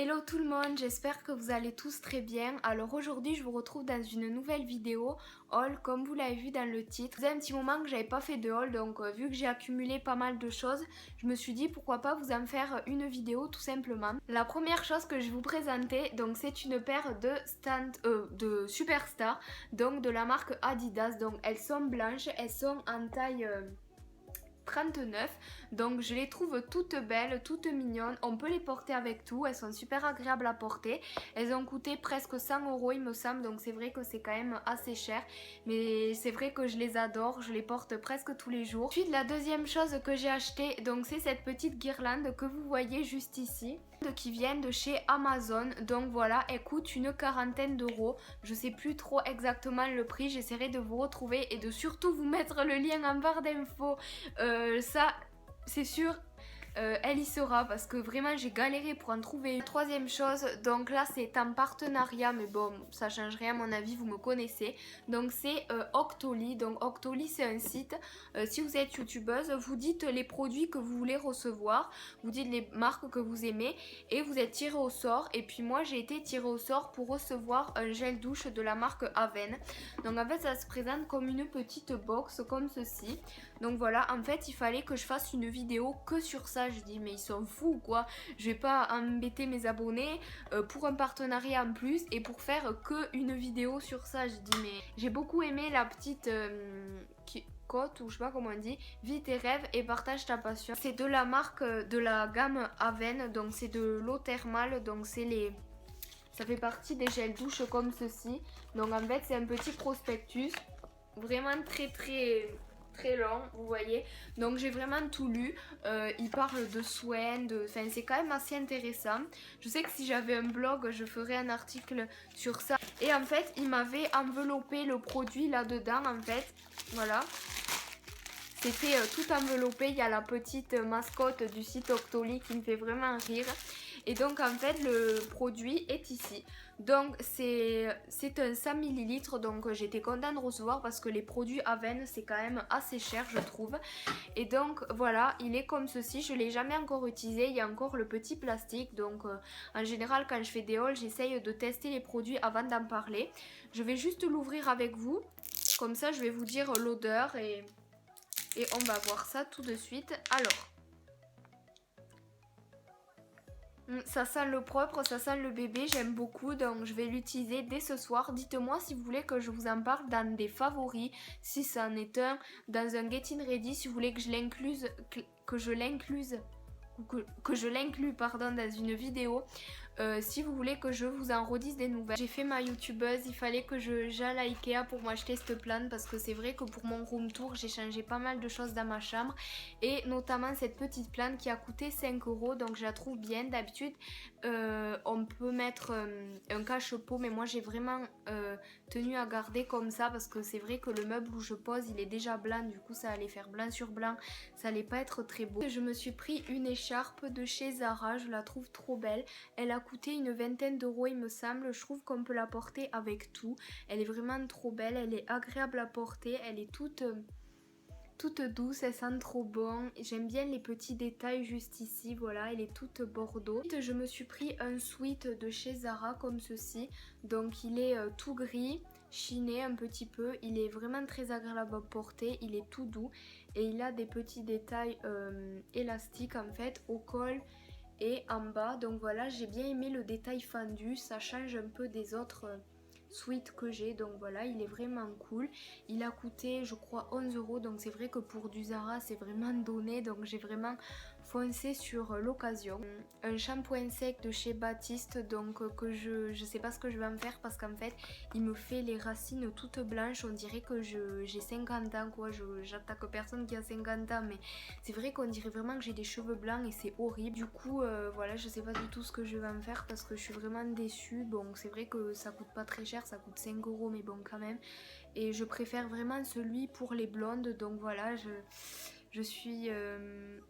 Hello tout le monde, j'espère que vous allez tous très bien. Alors aujourd'hui je vous retrouve dans une nouvelle vidéo haul comme vous l'avez vu dans le titre. Ça faisait un petit moment que j'avais pas fait de haul donc vu que j'ai accumulé pas mal de choses, je me suis dit pourquoi pas vous en faire une vidéo tout simplement. La première chose que je vais vous présenter donc c'est une paire de Superstar donc de la marque Adidas. Donc elles sont blanches, elles sont en taille 39, donc je les trouve toutes belles, toutes mignonnes, on peut les porter avec tout, elles sont super agréables à porter, elles ont coûté presque 100 € il me semble, donc c'est vrai que c'est quand même assez cher, mais c'est vrai que je les adore, je les porte presque tous les jours. Ensuite la deuxième chose que j'ai acheté, donc c'est cette petite guirlande que vous voyez juste ici, qui vient de chez Amazon, donc voilà, elle coûte une quarantaine d'euros, je sais plus trop exactement le prix, j'essaierai de vous retrouver et de surtout vous mettre le lien en barre d'infos. Ça, c'est sûr, elle y sera parce que vraiment j'ai galéré pour en trouver une. Troisième chose, donc là c'est en partenariat, mais bon, ça change rien à mon avis, vous me connaissez. Donc c'est Octoly. Donc Octoly c'est un site, si vous êtes youtubeuse, vous dites les produits que vous voulez recevoir, vous dites les marques que vous aimez et vous êtes tiré au sort. Et puis moi j'ai été tirée au sort pour recevoir un gel douche de la marque Aven. Donc en fait ça se présente comme une petite box comme ceci. Donc voilà, en fait il fallait que je fasse une vidéo que sur ça. Je dis mais ils sont fous quoi, je vais pas embêter mes abonnés pour un partenariat en plus et pour faire que une vidéo sur ça. Je dis mais j'ai beaucoup aimé la petite cote ou je sais pas comment on dit, vis tes rêves et partage ta passion. C'est de la marque de la gamme Aven, donc c'est de l'eau thermale, donc c'est les... ça fait partie des gels douche comme ceci. Donc en fait c'est un petit prospectus, vraiment très long, vous voyez. Donc j'ai vraiment tout lu. Il parle de soins, enfin c'est quand même assez intéressant. Je sais que si j'avais un blog, je ferais un article sur ça. Et en fait, il m'avait enveloppé le produit là-dedans, en fait. Voilà. C'était tout enveloppé. Il y a la petite mascotte du site Octoly qui me fait vraiment rire. Et donc en fait le produit est ici. Donc c'est un 100 ml. Donc j'étais contente de recevoir parce que les produits Aven c'est quand même assez cher je trouve. Et donc voilà, il est comme ceci. Je ne l'ai jamais encore utilisé. Il y a encore le petit plastique. Donc en général quand je fais des hauls j'essaye de tester les produits avant d'en parler. Je vais juste l'ouvrir avec vous. Comme ça je vais vous dire l'odeur et on va voir ça tout de suite. Alors... ça sent le propre, ça sent le bébé, j'aime beaucoup donc je vais l'utiliser dès ce soir. Dites-moi si vous voulez que je vous en parle dans des favoris, si ça en est un, dans un Getting Ready, si vous voulez que je l'inclue pardon, dans une vidéo. Si vous voulez que je vous en redise des nouvelles. J'ai fait ma youtubeuse, il fallait que j'aille à Ikea pour m'acheter cette plante parce que c'est vrai que pour mon room tour j'ai changé pas mal de choses dans ma chambre et notamment cette petite plante qui a coûté 5 €, donc je la trouve bien. D'habitude on peut mettre un cache-pot mais moi j'ai vraiment tenu à garder comme ça parce que c'est vrai que le meuble où je pose il est déjà blanc, du coup ça allait faire blanc sur blanc, ça allait pas être très beau. Je me suis pris une écharpe de chez Zara, je la trouve trop belle, elle a coûté une vingtaine d'euros il me semble, je trouve qu'on peut la porter avec tout, elle est vraiment trop belle, elle est agréable à porter, elle est toute douce, elle sent trop bon, j'aime bien les petits détails juste ici, voilà, elle est toute bordeaux. Ensuite, je me suis pris un sweat de chez Zara comme ceci, donc il est tout gris, chiné un petit peu, il est vraiment très agréable à porter, il est tout doux et il a des petits détails élastiques en fait au col et en bas. Donc voilà, j'ai bien aimé le détail fendu, ça change un peu des autres sweats que j'ai. Donc voilà, il est vraiment cool. Il a coûté je crois 11 €, donc c'est vrai que pour du Zara c'est vraiment donné, donc j'ai vraiment foncé sur l'occasion. Un shampoing sec de chez Baptiste, donc que je sais pas ce que je vais en faire parce qu'en fait il me fait les racines toutes blanches, on dirait que j'ai 50 ans quoi, j'attaque personne qui a 50 ans mais c'est vrai qu'on dirait vraiment que j'ai des cheveux blancs et c'est horrible. Du coup voilà, je sais pas du tout ce que je vais en faire parce que je suis vraiment déçue. Bon c'est vrai que ça coûte pas très cher, ça coûte 5 € mais bon quand même, et je préfère vraiment celui pour les blondes, donc voilà, je suis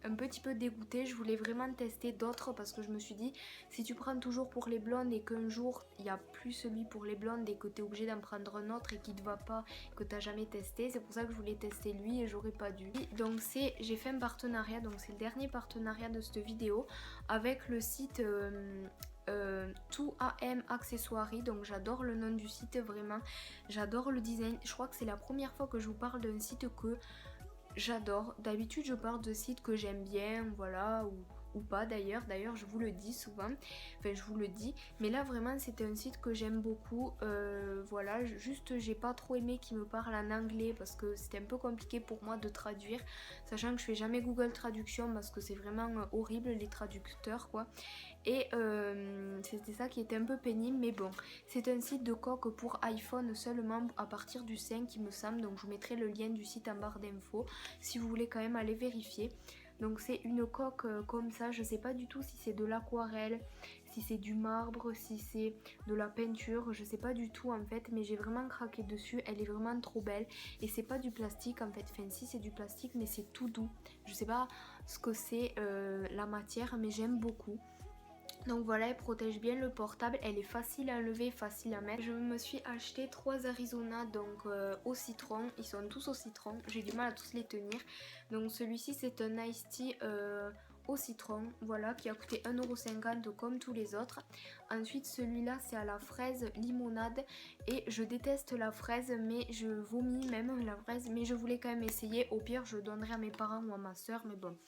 un petit peu dégoûtée. Je voulais vraiment tester d'autres parce que je me suis dit si tu prends toujours pour les blondes et qu'un jour il n'y a plus celui pour les blondes et que tu es obligé d'en prendre un autre et qui te va pas, que tu n'as jamais testé, c'est pour ça que je voulais tester lui et j'aurais pas dû. Donc j'ai fait un partenariat, donc c'est le dernier partenariat de cette vidéo avec le site tout AM accessoiries, donc j'adore le nom du site, vraiment j'adore le design. Je crois que c'est la première fois que je vous parle d'un site que j'adore. D'habitude je parle de sites que j'aime bien, voilà, ou pas d'ailleurs, je vous le dis souvent, enfin je vous le dis, mais là vraiment c'était un site que j'aime beaucoup. Voilà, juste j'ai pas trop aimé qu'il me parle en anglais parce que c'était un peu compliqué pour moi de traduire, sachant que je fais jamais Google Traduction parce que c'est vraiment horrible les traducteurs quoi. Et c'était ça qui était un peu pénible, mais bon, c'est un site de coque pour iPhone seulement à partir du 5 il me semble, donc je vous mettrai le lien du site en barre d'infos si vous voulez quand même aller vérifier. Donc c'est une coque comme ça, je sais pas du tout si c'est de l'aquarelle, si c'est du marbre, si c'est de la peinture, je sais pas du tout en fait, mais j'ai vraiment craqué dessus, elle est vraiment trop belle et c'est pas du plastique en fait, enfin si c'est du plastique mais c'est tout doux, je sais pas ce que c'est la matière mais j'aime beaucoup. Donc voilà, elle protège bien le portable, elle est facile à enlever, facile à mettre. Je me suis acheté 3 Arizona donc au citron, ils sont tous au citron, j'ai du mal à tous les tenir. Donc celui-ci c'est un Iced Tea au citron, voilà, qui a coûté 1,50€ comme tous les autres. Ensuite celui-là c'est à la fraise limonade et je déteste la fraise mais je vomis même la fraise, mais je voulais quand même essayer, au pire je donnerai à mes parents ou à ma soeur, mais bon.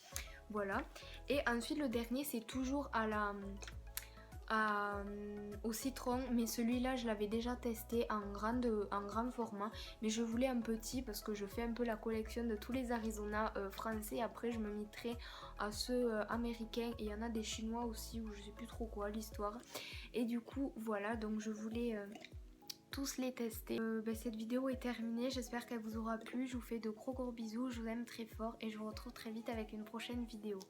Voilà. Et ensuite le dernier c'est toujours au citron, mais celui-là je l'avais déjà testé en grand format, mais je voulais un petit parce que je fais un peu la collection de tous les Arizona français. Après je me mettrai à ceux américains et il y en a des chinois aussi ou je sais plus trop quoi l'histoire. Et du coup voilà, donc je voulais tous les tester. Cette vidéo est terminée, j'espère qu'elle vous aura plu, je vous fais de gros bisous, je vous aime très fort et je vous retrouve très vite avec une prochaine vidéo.